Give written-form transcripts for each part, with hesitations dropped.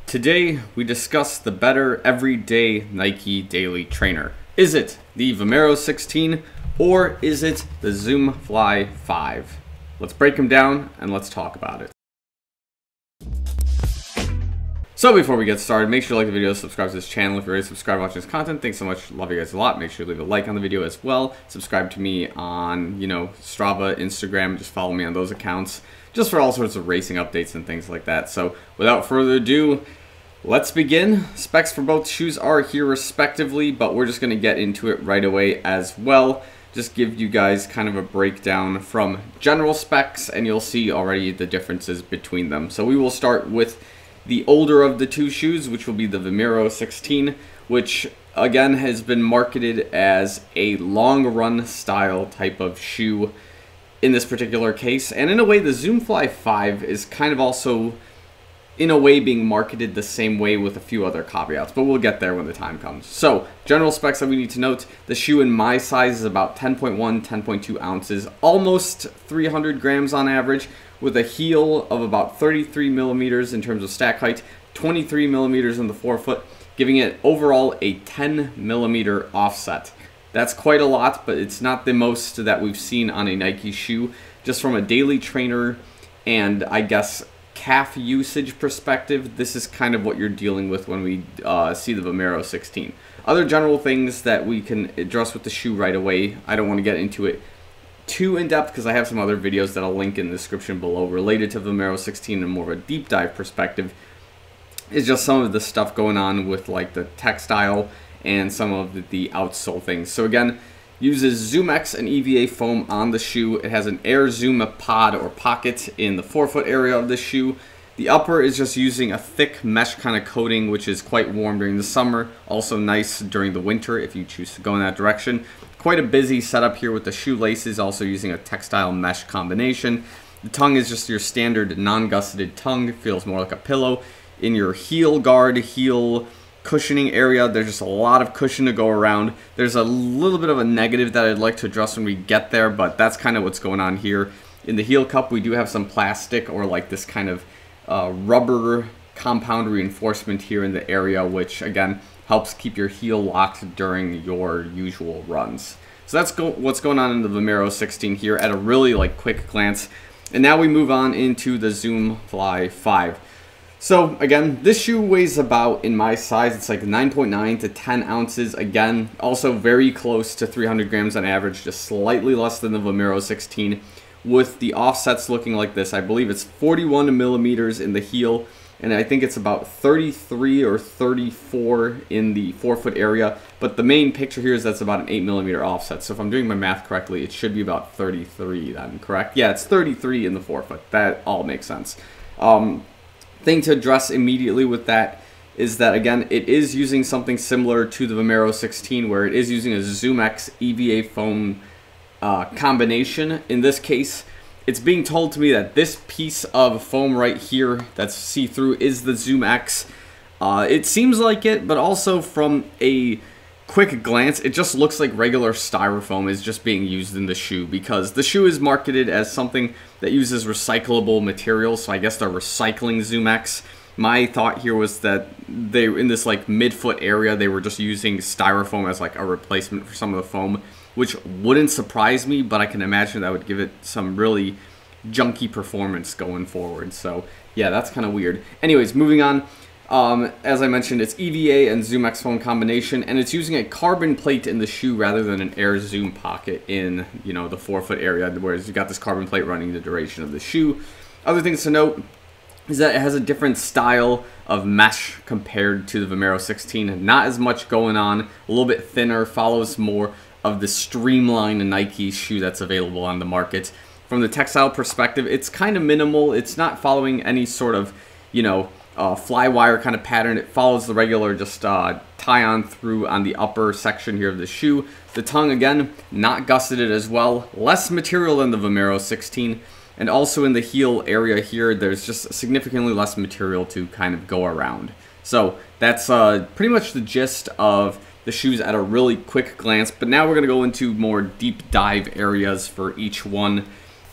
Today, we discuss the better everyday Nike daily trainer. Is it the Vomero 16 or is it the Zoom Fly 5? Let's break them down and let's talk about it. So before we get started, make sure you like the video, subscribe to this channel if you're already subscribed watching this content. Thanks so much. Love you guys a lot. Make sure you leave a like on the video as well. Subscribe to me on, Strava, Instagram. Just follow me on those accounts just for all sorts of racing updates and things like that. So without further ado, let's begin. Specs for both shoes are here respectively, but we're just going to get into it right away as well. Just give you guys kind of a breakdown from general specs, and you'll see already the differences between them. So we will start with the older of the two shoes, which will be the Vomero 16, which again has been marketed as a long run style type of shoe in this particular case. And in a way, the Zoom Fly 5 is kind of also in a way being marketed the same way with a few other caveats, but we'll get there when the time comes. So general specs that we need to note: the shoe in my size is about 10.1, 10.2 ounces, almost 300 grams on average, with a heel of about 33 millimeters in terms of stack height, 23 millimeters in the forefoot, giving it overall a 10 millimeter offset. That's quite a lot, but it's not the most that we've seen on a Nike shoe. Just from a daily trainer and I guess calf usage perspective, this is kind of what you're dealing with when we see the Vomero 16. Other general things that we can address with the shoe right away, I don't want to get into it too in depth because I have some other videos that I'll link in the description below related to Vomero 16 and more of a deep dive perspective. Is just some of the stuff going on with like the textile and some of the outsole things. So again, uses ZoomX and EVA foam on the shoe. It has an air zoom pod or pocket in the forefoot area of the shoe. The upper is just using a thick mesh kind of coating, which is quite warm during the summer, also nice during the winter if you choose to go in that direction. Quite a busy setup here with the shoelaces, also using a textile mesh combination. The tongue is just your standard non-gusseted tongue. It feels more like a pillow. In your heel guard, heel cushioning area, there's just a lot of cushion to go around. There's a little bit of a negative that I'd like to address when we get there, but that's kind of what's going on here. In the heel cup, we do have some plastic or like this kind of rubber compound reinforcement here in the area, which again helps keep your heel locked during your usual runs. So that's what's going on in the Vomero 16 here at a really quick glance. And now we move on into the Zoom Fly 5. So again, this shoe weighs about, in my size, it's like 9.9 to 10 ounces. Again, also very close to 300 grams on average, just slightly less than the Vomero 16, with the offsets looking like this. I believe it's 41 millimeters in the heel, and I think it's about 33 or 34 in the forefoot area. But the main picture here is that's about an 8 millimeter offset. So if I'm doing my math correctly, it should be about 33 then, correct? Yeah, it's 33 in the forefoot. That all makes sense. Thing to address immediately with that is that, again, it is using something similar to the Vomero 16, where it is using a ZoomX EVA foam combination. In this case, it's being told to me that this piece of foam right here that's see-through is the ZoomX. It seems like it, but also from a quick glance, it just looks like regular styrofoam is just being used in the shoe, because the shoe is marketed as something that uses recyclable materials, so I guess they're recycling ZoomX. My thought here was that they, in this midfoot area, they were just using styrofoam as a replacement for some of the foam, which wouldn't surprise me, but I can imagine that would give it some really junky performance going forward. So yeah, that's kind of weird. Anyways, moving on. As I mentioned, it's EVA and ZoomX foam combination, and it's using a carbon plate in the shoe rather than an air zoom pocket in, the forefoot area, whereas you got this carbon plate running the duration of the shoe. Other things to note is that it has a different style of mesh compared to the Vomero 16. Not as much going on, a little bit thinner, follows more of the streamlined Nike shoe that's available on the market. From the textile perspective, it's kind of minimal. It's not following any sort of, fly wire kind of pattern. It follows the regular just tie-on through on the upper section here of the shoe. The tongue, again, not gusseted as well. Less material than the Vomero 16. And also in the heel area here, there's just significantly less material to kind of go around. So that's pretty much the gist of the shoes at a really quick glance. But now we're going to go into more deep dive areas for each one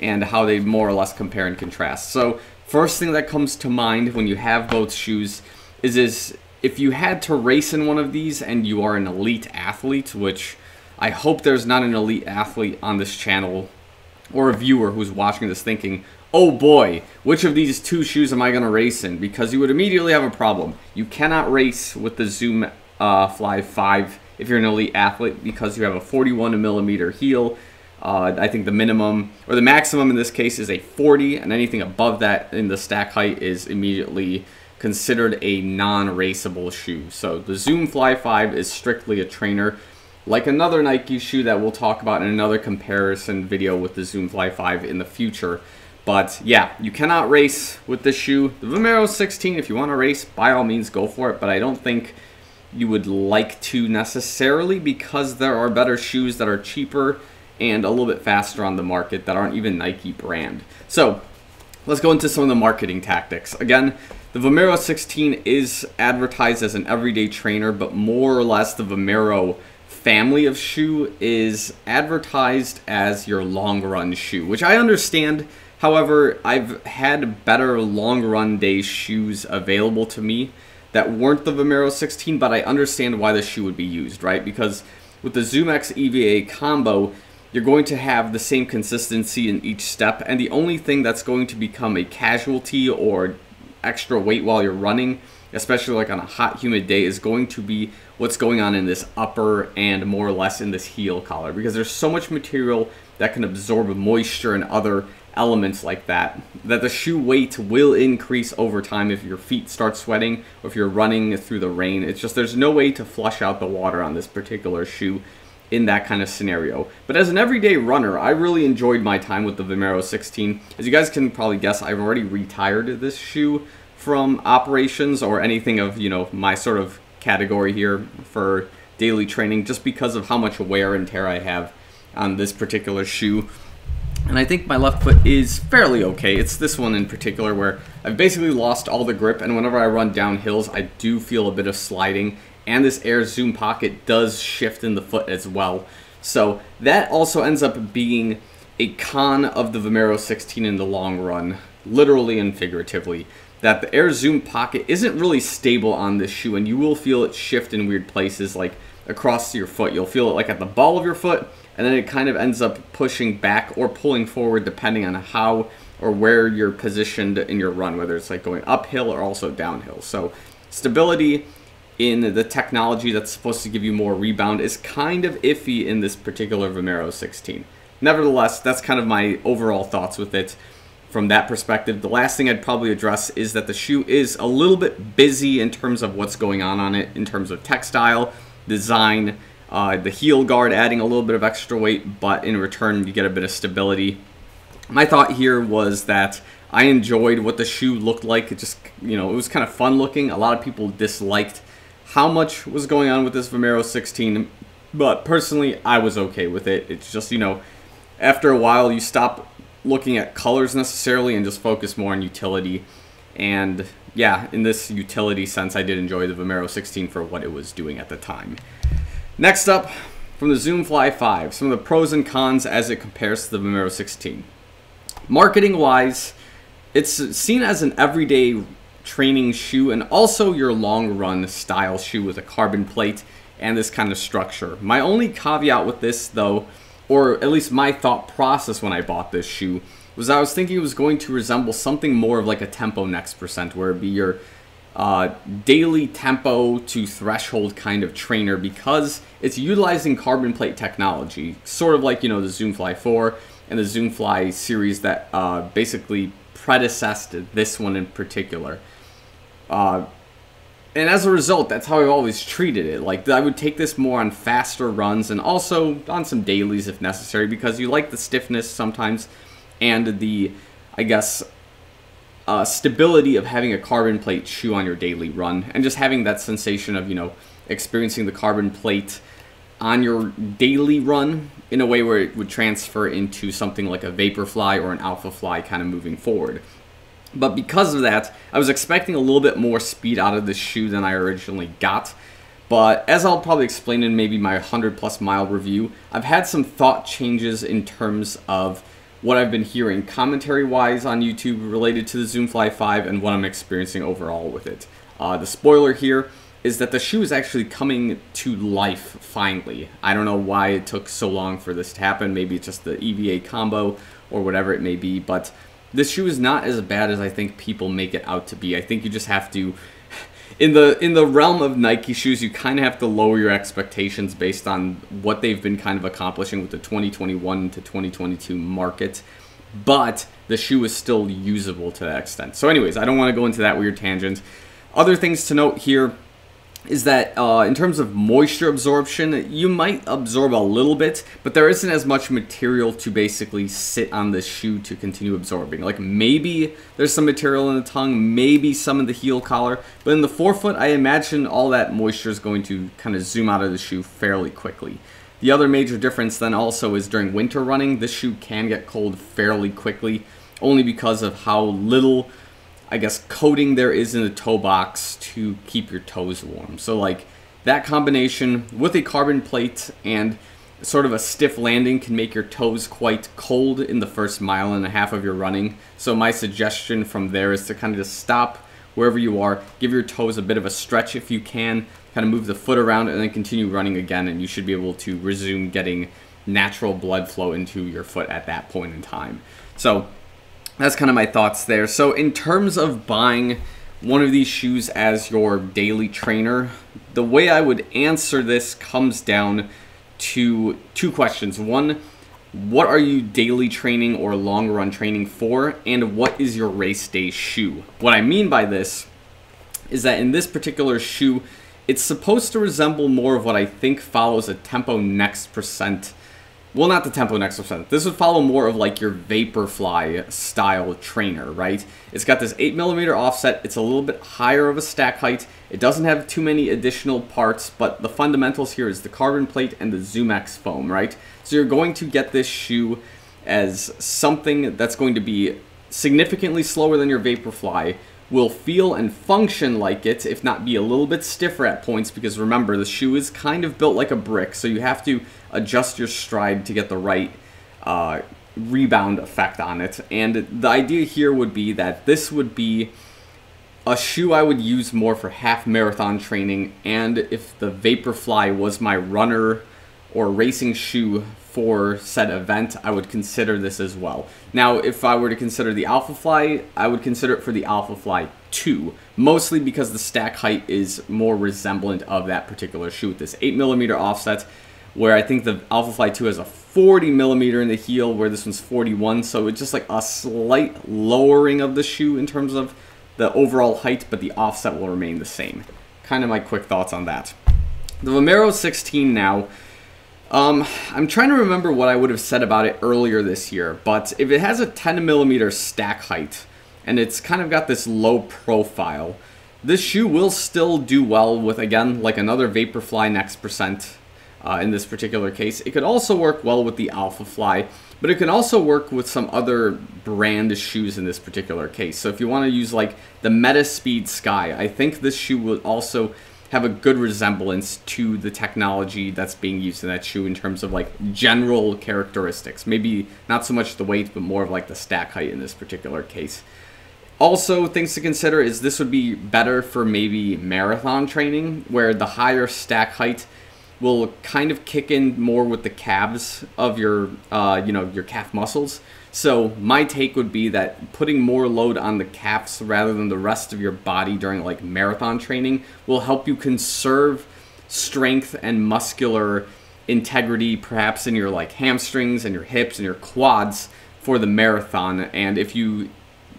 and how they more or less compare and contrast. So first thing that comes to mind when you have both shoes is if you had to race in one of these and you are an elite athlete, which I hope there's not an elite athlete on this channel or a viewer who's watching this thinking, oh boy, which of these two shoes am I going to race in? Because you would immediately have a problem. You cannot race with the Zoom Fly 5 if you're an elite athlete because you have a 41mm heel. I think the minimum, or the maximum in this case, is a 40, and anything above that in the stack height is immediately considered a non-raceable shoe. So the Zoom Fly 5 is strictly a trainer, like another Nike shoe that we'll talk about in another comparison video with the Zoom Fly 5 in the future. But yeah, you cannot race with this shoe. The Vomero 16, if you want to race, by all means go for it, but I don't think you would like to necessarily, because there are better shoes that are cheaper and a little bit faster on the market that aren't even Nike brand. So let's go into some of the marketing tactics. Again, the Vomero 16 is advertised as an everyday trainer, but more or less the Vomero family of shoe is advertised as your long run shoe, which I understand. However, I've had better long run day shoes available to me that weren't the Vomero 16, but I understand why the shoe would be used, right? Because with the Zoom X EVA combo, you're going to have the same consistency in each step, and the only thing that's going to become a casualty or extra weight while you're running, especially like on a hot, humid day, is going to be what's going on in this upper and more or less in this heel collar, because there's so much material that can absorb moisture and other elements like that, that the shoe weight will increase over time if your feet start sweating or if you're running through the rain. It's just there's no way to flush out the water on this particular shoe in that kind of scenario. But as an everyday runner, I really enjoyed my time with the Vomero 16. As you guys can probably guess, I've already retired this shoe from operations or anything of, you know, my sort of category here for daily training, just because of how much wear and tear I have on this particular shoe. And I think my left foot is fairly okay. It's this one in particular where I've basically lost all the grip, and whenever I run down hills, I do feel a bit of sliding, and this Air Zoom pocket does shift in the foot as well. So that also ends up being a con of the Vomero 16 in the long run, literally and figuratively, that the Air Zoom pocket isn't really stable on this shoe, and you will feel it shift in weird places, like across your foot. You'll feel it like at the ball of your foot, and then it kind of ends up pushing back or pulling forward depending on how or where you're positioned in your run, whether it's like going uphill or also downhill. So stability in the technology that's supposed to give you more rebound is kind of iffy in this particular Vomero 16. Nevertheless, that's kind of my overall thoughts with it from that perspective. The last thing I'd probably address is that the shoe is a little bit busy in terms of what's going on it, in terms of textile, design, the heel guard adding a little bit of extra weight, but in return you get a bit of stability. My thought here was that I enjoyed what the shoe looked like. It just, you know, it was kind of fun looking. A lot of people disliked how much was going on with this Vomero 16, but personally I was okay with it. It's just, you know, after a while you stop looking at colors necessarily and just focus more on utility. And yeah, in this utility sense, I did enjoy the Vomero 16 for what it was doing at the time. Next up, from the Zoom Fly 5, some of the pros and cons as it compares to the Vomero 16. Marketing wise, it's seen as an everyday training shoe and also your long run style shoe with a carbon plate and this kind of structure. My only caveat with this though, or at least my thought process when I bought this shoe, was I was thinking it was going to resemble something more of like a Tempo Next Percent, where it'd be your daily tempo to threshold kind of trainer, because it's utilizing carbon plate technology, sort of like, you know, the Zoom Fly 4 and the Zoom Fly series that basically predecessed this one in particular. And as a result, that's how I've always treated it. Like, I would take this more on faster runs and also on some dailies if necessary, because you like the stiffness sometimes and the, I guess, stability of having a carbon plate shoe on your daily run, and just having that sensation of, you know, experiencing the carbon plate on your daily run in a way where it would transfer into something like a Vaporfly or an Alphafly kind of moving forward. But because of that, I was expecting a little bit more speed out of this shoe than I originally got. But as I'll probably explain in maybe my 100+ mile review, I've had some thought changes in terms of what I've been hearing commentary-wise on YouTube related to the Zoom Fly 5 and what I'm experiencing overall with it. The spoiler here is that the shoe is actually coming to life finally. I don't know why it took so long for this to happen. Maybe it's just the EVA combo or whatever it may be, but this shoe is not as bad as I think people make it out to be. I think you just have to, in the realm of Nike shoes, you kind of have to lower your expectations based on what they've been kind of accomplishing with the 2021 to 2022 market. But the shoe is still usable to that extent. So anyways, I don't want to go into that weird tangent. Other things to note here is that in terms of moisture absorption, you might absorb a little bit, but there isn't as much material to basically sit on the shoe to continue absorbing. Like maybe there's some material in the tongue, maybe some in the heel collar, but in the forefoot, I imagine all that moisture is going to kind of zoom out of the shoe fairly quickly. The other major difference then also is during winter running, this shoe can get cold fairly quickly, only because of how little, I guess, coating there is in the toe box to keep your toes warm. So like that combination with a carbon plate and sort of a stiff landing can make your toes quite cold in the first mile and a half of your running. So my suggestion from there is to kind of just stop wherever you are, give your toes a bit of a stretch if you can, kind of move the foot around and then continue running again, and you should be able to resume getting natural blood flow into your foot at that point in time. So that's kind of my thoughts there. So in terms of buying one of these shoes as your daily trainer, the way I would answer this comes down to two questions. One, what are you daily training or long run training for? And what is your race day shoe? What I mean by this is that in this particular shoe, it's supposed to resemble more of what I think follows a Tempo Next percent. Well, not the Tempo Next percent. This would follow more of like your Vaporfly style trainer, right? It's got this 8mm offset. It's a little bit higher of a stack height. It doesn't have too many additional parts, but the fundamentals here is the carbon plate and the ZoomX foam, right? So you're going to get this shoe as something that's going to be significantly slower than your Vaporfly, will feel and function like it, if not be a little bit stiffer at points, because remember, the shoe is kind of built like a brick, so you have to adjust your stride to get the right rebound effect on it. And the idea here would be that this would be a shoe I would use more for half marathon training, and if the Vaporfly was my runner or racing shoe for said event, I would consider this as well. Now, if I were to consider the Alphafly, I would consider it for the Alphafly 2, mostly because the stack height is more resemblant of that particular shoe with this 8mm offset, where I think the Alphafly 2 has a 40mm in the heel, where this one's 41, so it's just like a slight lowering of the shoe in terms of the overall height, but the offset will remain the same. Kind of my quick thoughts on that. The Vomero 16 now, I'm trying to remember what I would have said about it earlier this year, but if it has a 10mm stack height and it's kind of got this low profile, this shoe will still do well with, again, like another Vaporfly Next percent in this particular case. It could also work well with the Alphafly, but it can also work with some other brand shoes in this particular case. So if you want to use like the Metaspeed Sky, I think this shoe will also have a good resemblance to the technology that's being used in that shoe in terms of like general characteristics. Maybe not so much the weight, but more of like the stack height in this particular case. Also, things to consider is this would be better for maybe marathon training, where the higher stack height will kind of kick in more with the calves of your, your calf muscles. So my take would be that putting more load on the calves rather than the rest of your body during like marathon training will help you conserve strength and muscular integrity, perhaps in your like hamstrings and your hips and your quads for the marathon. And if you,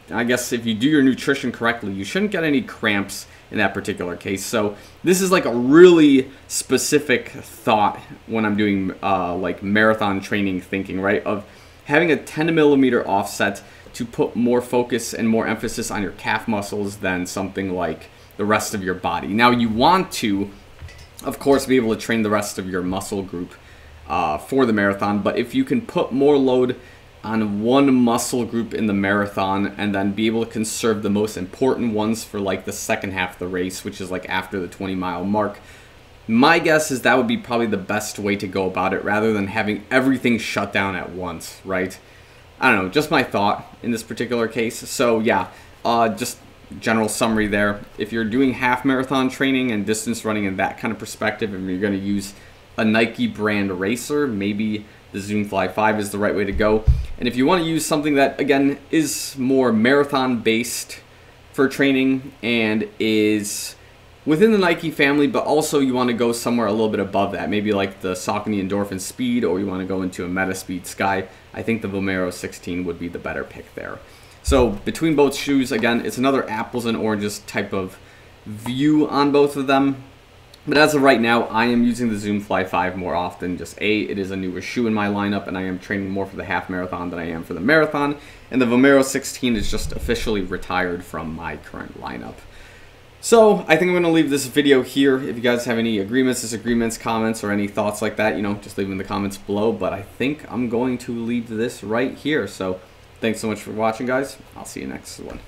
I guess if you do your nutrition correctly, you shouldn't get any cramps in that particular case. So this is like a really specific thought when I'm doing like marathon training thinking, right? Of having a 10mm offset to put more focus and more emphasis on your calf muscles than something like the rest of your body. Now you want to, of course, be able to train the rest of your muscle group for the marathon, but if you can put more load on one muscle group in the marathon and then be able to conserve the most important ones for like the second half of the race, which is like after the 20-mile mark, my guess is that would be probably the best way to go about it rather than having everything shut down at once, right? I don't know, just my thought in this particular case. So yeah, just general summary there. If you're doing half marathon training and distance running in that kind of perspective, and you're going to use a Nike brand racer, maybe the Zoom Fly 5 is the right way to go. And if you want to use something that, again, is more marathon based for training and is within the Nike family, but also you want to go somewhere a little bit above that, maybe like the Saucony Endorphin Speed, or you want to go into a Metaspeed Sky, I think the Vomero 16 would be the better pick there. So between both shoes, again, it's another apples and oranges type of view on both of them. But as of right now, I am using the Zoom Fly 5 more often. Just it is a newer shoe in my lineup, and I am training more for the half marathon than I am for the marathon. And the Vomero 16 is just officially retired from my current lineup. So I think I'm going to leave this video here. If you guys have any agreements, disagreements, comments, or any thoughts like that, just leave them in the comments below. But I think I'm going to leave this right here. So thanks so much for watching, guys. I'll see you next one.